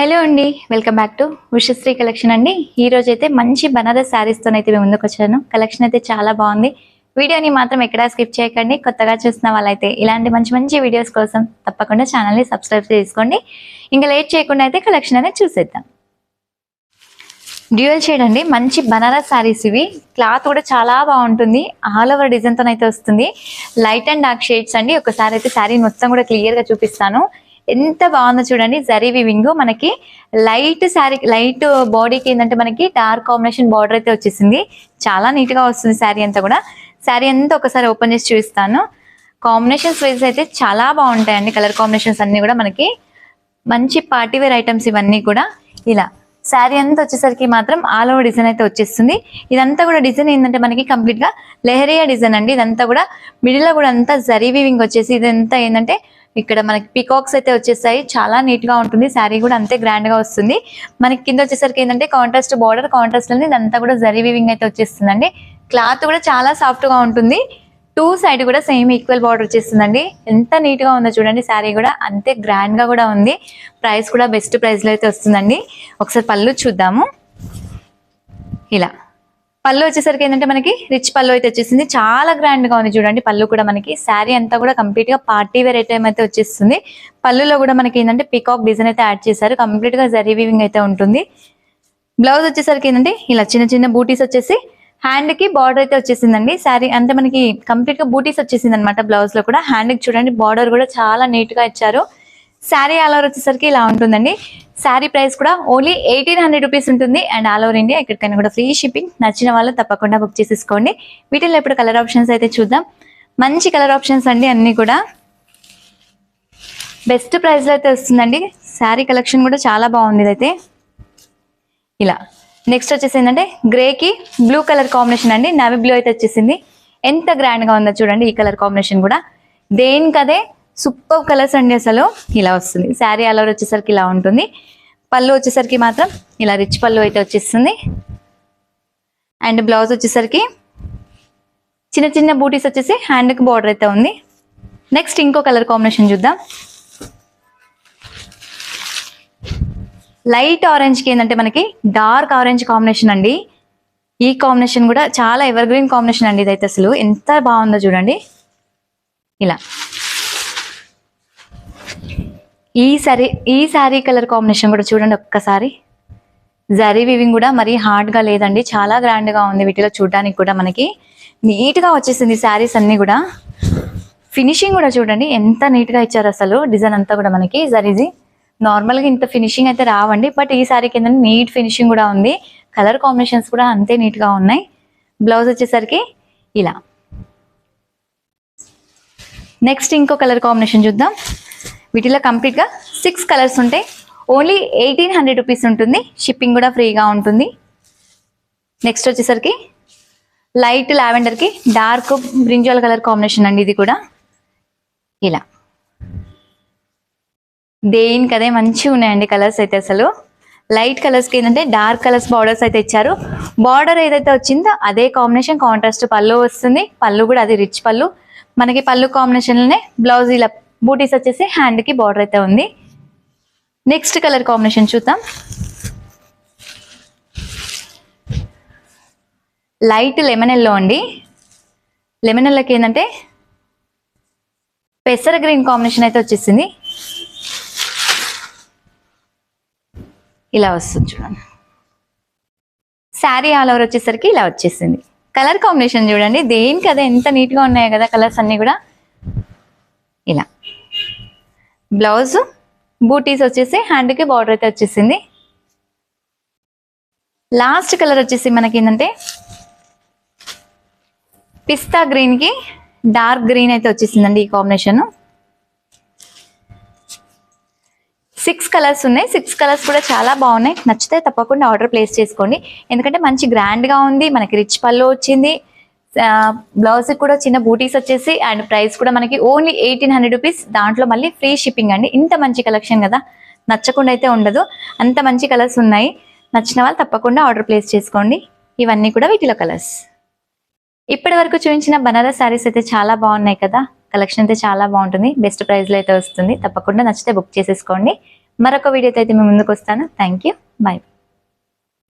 Hello అండి, welcome back to Ushasri collection అండి. ఈ రోజు అయితే మంచి బనారస్ శారీస్తో అయితే మేము ముందుకు వచ్చాను. కలెక్షన్ అయితే చాలా బాగుంది. వీడియోని మాత్రం ఎక్కడా స్కిప్ చేయకండి. కొత్తగా చూసిన వాళ్ళైతే ఇలాంటి మంచి మంచి వీడియోస్ కోసం తప్పకుండా ఛానల్ని సబ్స్క్రైబ్ చేసుకోండి. ఇంకా లేట్ చేయకుండా అయితే కలెక్షన్ అనేది చూసేద్దాం. డ్యూయల్ షేడ్ అండి, మంచి బనారస్ శారీస్ ఇవి. క్లాత్ కూడా చాలా బాగుంటుంది. ఆల్ ఓవర్ డిజైన్తో అయితే వస్తుంది. లైట్ అండ్ డార్క్ షేడ్స్ అండి. ఒకసారి అయితే శారీ మొత్తం కూడా క్లియర్గా చూపిస్తాను. ఎంత బాగుందో చూడండి. జరీ వివింగ్ మనకి లైట్ శారీ, లైట్ బాడీకి ఏంటంటే మనకి డార్క్ కాంబినేషన్ బార్డర్ అయితే వచ్చేసింది. చాలా నీట్ గా వస్తుంది శారీ అంతా కూడా. శారీ అంతా ఒకసారి ఓపెన్ చేసి చూపిస్తాను. కాంబినేషన్స్ వైజ్ అయితే చాలా బాగుంటాయండి. కలర్ కాంబినేషన్స్ అన్ని కూడా మనకి మంచి పార్టీవేర్ ఐటమ్స్ ఇవన్నీ కూడా. ఇలా శారీ అంతా వచ్చేసరికి మాత్రం ఆల్ ఓవర్ డిజైన్ అయితే వచ్చేస్తుంది. ఇదంతా కూడా డిజైన్ ఏంటంటే మనకి కంప్లీట్ గా లెహరియా డిజైన్ అండి. ఇదంతా కూడా మిడిల్ లో కూడా అంతా జరీ వీవింగ్ వచ్చేసి ఇదంతా ఏంటంటే ఇక్కడ మనకి పికాక్స్ అయితే వచ్చేసాయి. చాలా నీట్ గా ఉంటుంది. శారీ కూడా అంతే గ్రాండ్ గా వస్తుంది. మనకి కింద వచ్చేసరికి ఏంటంటే కాంట్రాస్ట్ బార్డర్, కాంట్రాస్ట్ అనేది ఇదంతా కూడా జరీ వీవింగ్ అయితే వచ్చేస్తుందండి. క్లాత్ కూడా చాలా సాఫ్ట్ గా ఉంటుంది. టూ సైడ్ కూడా సేమ్ ఈక్వల్ బార్డర్ వచ్చేస్తుందండి. ఎంత నీట్ గా ఉందో చూడండి. శారీ కూడా అంతే గ్రాండ్ గా కూడా ఉంది. ప్రైస్ కూడా బెస్ట్ ప్రైస్ లో అయితే వస్తుందండి. ఒకసారి పళ్ళు చూద్దాము. ఇలా పళ్ళు వచ్చేసరికి ఏంటంటే మనకి రిచ్ పళ్ళు అయితే వచ్చేసింది. చాలా గ్రాండ్ గా ఉంది చూడండి. పళ్ళు కూడా మనకి శారీ అంతా కూడా కంప్లీట్ గా పార్టీ వేర్ ఐటమ్ అయితే వచ్చేస్తుంది. పళ్ళులో కూడా మనకి ఏంటంటే పికాక్ డిజైన్ అయితే యాడ్ చేశారు. కంప్లీట్ గా జరీ వీవింగ్ అయితే ఉంటుంది. బ్లౌజ్ వచ్చేసరికి ఏంటంటే ఇలా చిన్న చిన్న బూటీస్ వచ్చేసి హ్యాండ్ కి బార్డర్ అయితే వచ్చేసిందండి. శారీ అంటే మనకి కంప్లీట్ గా బూటీస్ వచ్చేసింది అనమాట. బ్లౌజ్ లో కూడా హ్యాండ్ కి చూడండి బార్డర్ కూడా చాలా నీట్ గా ఇచ్చారు. శారీ ఆల్ ఓవర్ వచ్చేసరికి ఇలా ఉంటుందండి. శారీ ప్రైస్ కూడా ఓన్లీ 1800 రూపీస్ ఉంటుంది. అండ్ ఆల్ ఓవర్ ఇండియా ఎక్కడికైనా కూడా ఫ్రీ షిప్పింగ్. నచ్చిన వాళ్ళు తప్పకుండా బుక్ చేసేసుకోండి. వీటిల్లో ఇప్పుడు కలర్ ఆప్షన్స్ అయితే చూద్దాం. మంచి కలర్ ఆప్షన్స్ అండి అన్ని కూడా. బెస్ట్ ప్రైస్ లో అయితే వస్తుందండి. శారీ కలెక్షన్ కూడా చాలా బాగుంది ఇదైతే. ఇలా నెక్స్ట్ వచ్చేసి ఏంటంటే గ్రేకి బ్లూ కలర్ కాంబినేషన్ అండి. నావీ బ్లూ అయితే వచ్చేసింది. ఎంత గ్రాండ్ గా ఉందో చూడండి. ఈ కలర్ కాంబినేషన్ కూడా దేనికదే సూపర్ కలర్స్ అండి. అసలు ఇలా వస్తుంది. శారీ ఆల్ ఓవర్ వచ్చేసరికి ఇలా ఉంటుంది. పళ్ళు వచ్చేసరికి మాత్రం ఇలా రిచ్ పళ్ళు అయితే వచ్చేస్తుంది. అండ్ బ్లౌజ్ వచ్చేసరికి చిన్న చిన్న బూటీస్ వచ్చేసి హ్యాండ్కి బార్డర్ అయితే ఉంది. నెక్స్ట్ ఇంకో కలర్ కాంబినేషన్ చూద్దాం. లైట్ ఆరెంజ్ కి ఏంటంటే మనకి డార్క్ ఆరెంజ్ కాంబినేషన్ అండి. ఈ కాంబినేషన్ కూడా చాలా ఎవర్ గ్రీన్ కాంబినేషన్ అండి. ఇదైతే అసలు ఎంత బాగుందో చూడండి. ఇలా ఈ శారీ కలర్ కాంబినేషన్ కూడా చూడండి ఒక్కసారి. జరీ వివింగ్ కూడా మరీ హార్డ్ గా లేదండి. చాలా గ్రాండ్ గా ఉంది. వీటిలో చూడడానికి కూడా మనకి నీట్ గా వచ్చేసింది శారీస్ అన్ని కూడా. ఫినిషింగ్ కూడా చూడండి ఎంత నీట్ గా ఇచ్చారు అసలు. డిజైన్ అంతా కూడా మనకి జరీది నార్మల్ గా ఇంత ఫినిషింగ్ అయితే రావండి. బట్ ఈ శారీ కింద నీట్ ఫినిషింగ్ కూడా ఉంది. కలర్ కాంబినేషన్స్ కూడా అంతే నీట్ గా ఉన్నాయి. బ్లౌజ్ వచ్చేసరికి ఇలా. నెక్స్ట్ ఇంకో కలర్ కాంబినేషన్ చూద్దాం. వీటిలో కంప్లీట్ గా 6 కలర్స్ ఉంటాయి. ఓన్లీ 1800 రూపీస్ ఉంటుంది. షిప్పింగ్ కూడా ఫ్రీగా ఉంటుంది. నెక్స్ట్ వచ్చేసరికి లైట్ లావెండర్ కి డార్క్ బ్రింజాల్ కలర్ కాంబినేషన్ అండి. ఇది కూడా ఇలా దేనికదే మంచిగా ఉన్నాయండి కలర్స్ అయితే అసలు. లైట్ కలర్స్ కి ఏంటంటే డార్క్ కలర్స్ బార్డర్స్ అయితే ఇచ్చారు. బార్డర్ ఏదైతే వచ్చిందో అదే కాంబినేషన్ కాంట్రాస్ట్ పళ్ళు వస్తుంది. పళ్ళు కూడా అది రిచ్ పళ్ళు. మనకి పళ్ళు కాంబినేషన్ లోనే బ్లౌజ్ ఇలా బూటీస్ వచ్చేసి హ్యాండ్ కి బార్డర్ అయితే ఉంది. నెక్స్ట్ కలర్ కాంబినేషన్ చూద్దాం. లైట్ లెమన్ ఎల్లో అండి. లెమన్ ఎల్లోకి ఏంటంటే పెసర గ్రీన్ కాంబినేషన్ అయితే వచ్చేసింది. ఇలా వస్తుంది చూడండి. శారీ ఆల్ ఓవర్ వచ్చేసరికి ఇలా వచ్చేసింది. కలర్ కాంబినేషన్ చూడండి దేనికి అదే ఎంత నీట్ గా ఉన్నాయి కదా కలర్స్ అన్ని కూడా. ఇలా బ్లౌజ్ బూటీస్ వచ్చేసి హ్యాండ్ కి బార్డర్ అయితే వచ్చేసింది. లాస్ట్ కలర్ వచ్చేసి మనకి ఏంటంటే పిస్తా గ్రీన్ కి డార్క్ గ్రీన్ అయితే వచ్చేసిందండి. ఈ కాంబినేషన్ 6 కలర్స్ ఉన్నాయి. 6 కలర్స్ కూడా చాలా బాగున్నాయి. నచ్చితే తప్పకుండా ఆర్డర్ ప్లేస్ చేసుకోండి. ఎందుకంటే మంచి గ్రాండ్ గా ఉంది. మనకి రిచ్ పళ్ళు వచ్చింది. బ్లౌజ్ కూడా చిన్న బూటీస్ వచ్చేసి అండ్ ప్రైస్ కూడా మనకి ఓన్లీ 1800 రూపీస్. దాంట్లో మళ్ళీ ఫ్రీ షిప్పింగ్ అండి. ఇంత మంచి కలెక్షన్ కదా, నచ్చకుండా అయితే ఉండదు. అంత మంచి కలర్స్ ఉన్నాయి. నచ్చిన వాళ్ళు తప్పకుండా ఆర్డర్ ప్లేస్ చేసుకోండి. ఇవన్నీ కూడా వీటిలో కలర్స్. ఇప్పటి వరకు చూపించిన బనారస్ శారీస్ అయితే చాలా బాగున్నాయి కదా. కలెక్షన్ అయితే చాలా బాగుంటుంది. బెస్ట్ ప్రైస్ లో అయితే వస్తుంది. తప్పకుండా నచ్చితే బుక్ చేసేసుకోండి. మరొక వీడియోతో అయితే మేము ముందుకు వస్తాను. Thank you, bye.